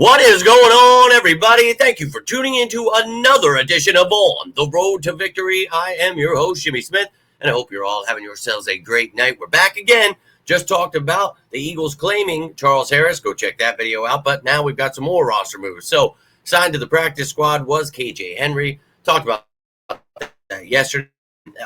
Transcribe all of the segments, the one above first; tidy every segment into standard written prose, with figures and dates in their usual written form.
What is going on, everybody? Thank you for tuning in to another edition of On the Road to Victory. I am your host, Jimmy Smith, and I hope you're all having yourselves a great night. We're back again. Just talked about the Eagles claiming Charles Harris. Go check that video out. But now we've got some more roster moves. So, signed to the practice squad was KJ Henry. Talked about that yesterday.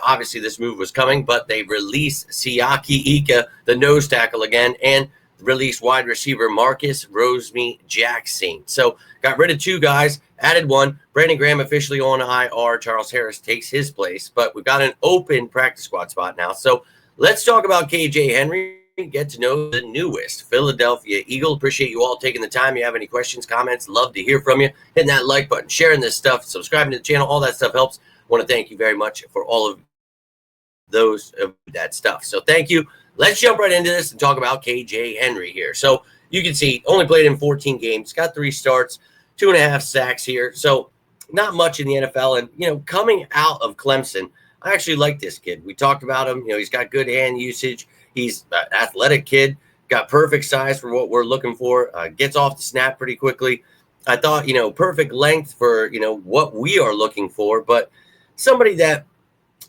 Obviously, this move was coming, but they released Siaki Ika, the nose tackle again, and released wide receiver Marcus Rosemy-Jacksaint. So got rid of two guys, added one. Brandon Graham officially on IR. Charles Harris takes his place, but we've got an open practice squad spot now. So let's talk about KJ Henry. Get to know the newest Philadelphia Eagle. Appreciate you all taking the time. If you have any questions, comments, love to hear from you. Hitting that like button, sharing this stuff, subscribing to the channel, all that stuff helps. Want to thank you very much for all of that stuff. So thank you. Let's jump right into this and talk about KJ Henry here. So you can see only played in 14 games, got 3 starts, 2.5 sacks here. So not much in the NFL. And, coming out of Clemson, I actually like this kid. We talked about him. He's got good hand usage. He's an athletic kid, got perfect size for what we're looking for, gets off the snap pretty quickly. I thought, perfect length for, what we are looking for, but somebody that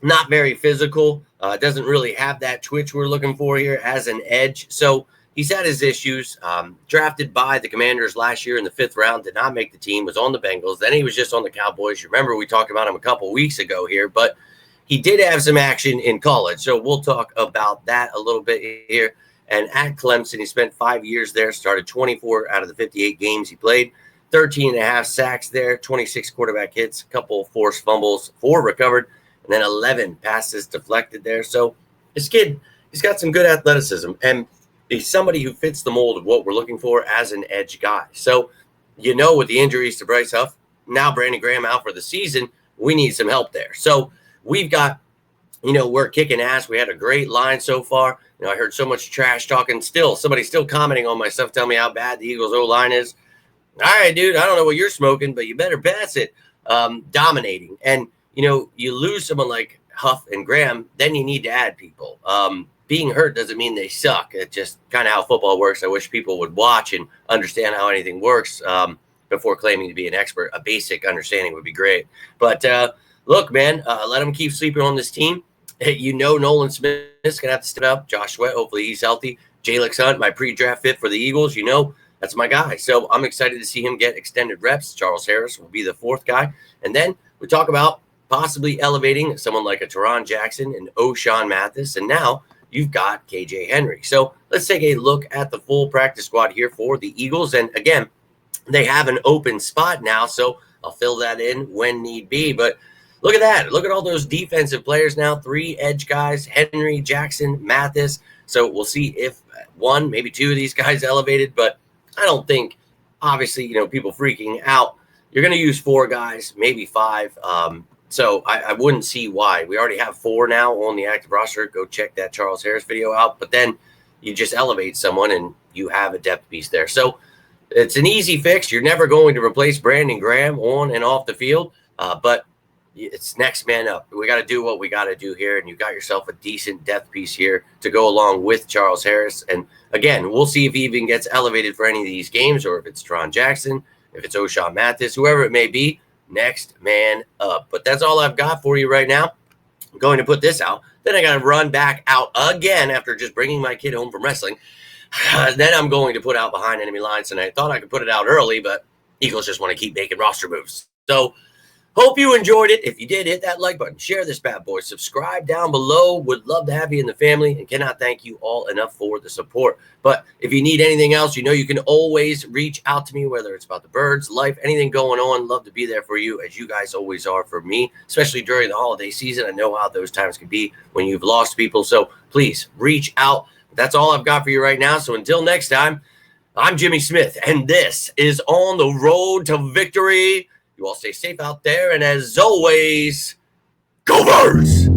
not very physical, doesn't really have that twitch we're looking for here as an edge. So he's had his issues. Drafted by the Commanders last year in the 5th round, did not make the team, was on the Bengals. Then he was just on the Cowboys. You remember we talked about him a couple weeks ago here, but he did have some action in college. So we'll talk about that a little bit here. And at Clemson, he spent 5 years there, started 24 out of the 58 games he played, 13.5 sacks there, 26 quarterback hits, a couple forced fumbles, 4 recovered, and then 11 passes deflected there. So this kid, he's got some good athleticism, and he's somebody who fits the mold of what we're looking for as an edge guy. So, with the injuries to Bryce Huff, now Brandon Graham out for the season, we need some help there. So we've got, we're kicking ass. We had a great line so far. I heard so much trash talking. Somebody's still commenting on my stuff, telling me how bad the Eagles O-line is. All right, dude, I don't know what you're smoking, but you better pass it. Dominating. And, you lose someone like Huff and Graham, then you need to add people. Being hurt doesn't mean they suck. It's just kind of how football works. I wish people would watch and understand how anything works before claiming to be an expert. A basic understanding would be great. But look, man, let them keep sleeping on this team. Nolan Smith is going to have to step up. Josh Sweat, hopefully he's healthy. Jalen Hunt, my pre-draft fit for the Eagles, that's my guy. So I'm excited to see him get extended reps. Charles Harris will be the 4th guy. And then we talk about possibly elevating someone like a Teron Jackson and O'Shawn Mathis. And now you've got KJ Henry. So let's take a look at the full practice squad here for the Eagles. And again, they have an open spot now, so I'll fill that in when need be. But look at that. Look at all those defensive players now. 3 edge guys, Henry, Jackson, Mathis. So we'll see if 1, maybe 2 of these guys elevated. But I don't think, obviously, people freaking out. You're going to use 4 guys, maybe 5. So I wouldn't see why. We already have 4 now on the active roster. Go check that Charles Harris video out. But then you just elevate someone and you have a depth piece there. So it's an easy fix. You're never going to replace Brandon Graham on and off the field. But it's next man up. We got to do what we got to do here. And you got yourself a decent depth piece here to go along with Charles Harris. And again, we'll see if he even gets elevated for any of these games, or if it's Teron Jackson, if it's O'Shawn Mathis, whoever it may be. Next man up. But that's all I've got for you right now. I'm going to put this out. Then I got to run back out again after just bringing my kid home from wrestling. Then I'm going to put out Behind Enemy Lines. And I thought I could put it out early, but Eagles just want to keep making roster moves. So hope you enjoyed it. If you did, hit that like button. Share this bad boy. Subscribe down below. Would love to have you in the family, and cannot thank you all enough for the support. But if you need anything else, you can always reach out to me, whether it's about the birds, life, anything going on. Love to be there for you, as you guys always are for me, especially during the holiday season. I know how those times can be when you've lost people. So please reach out. That's all I've got for you right now. So until next time, I'm Jimmy Smith, and this is On the Road to Victory. You all stay safe out there, and as always, go Birds!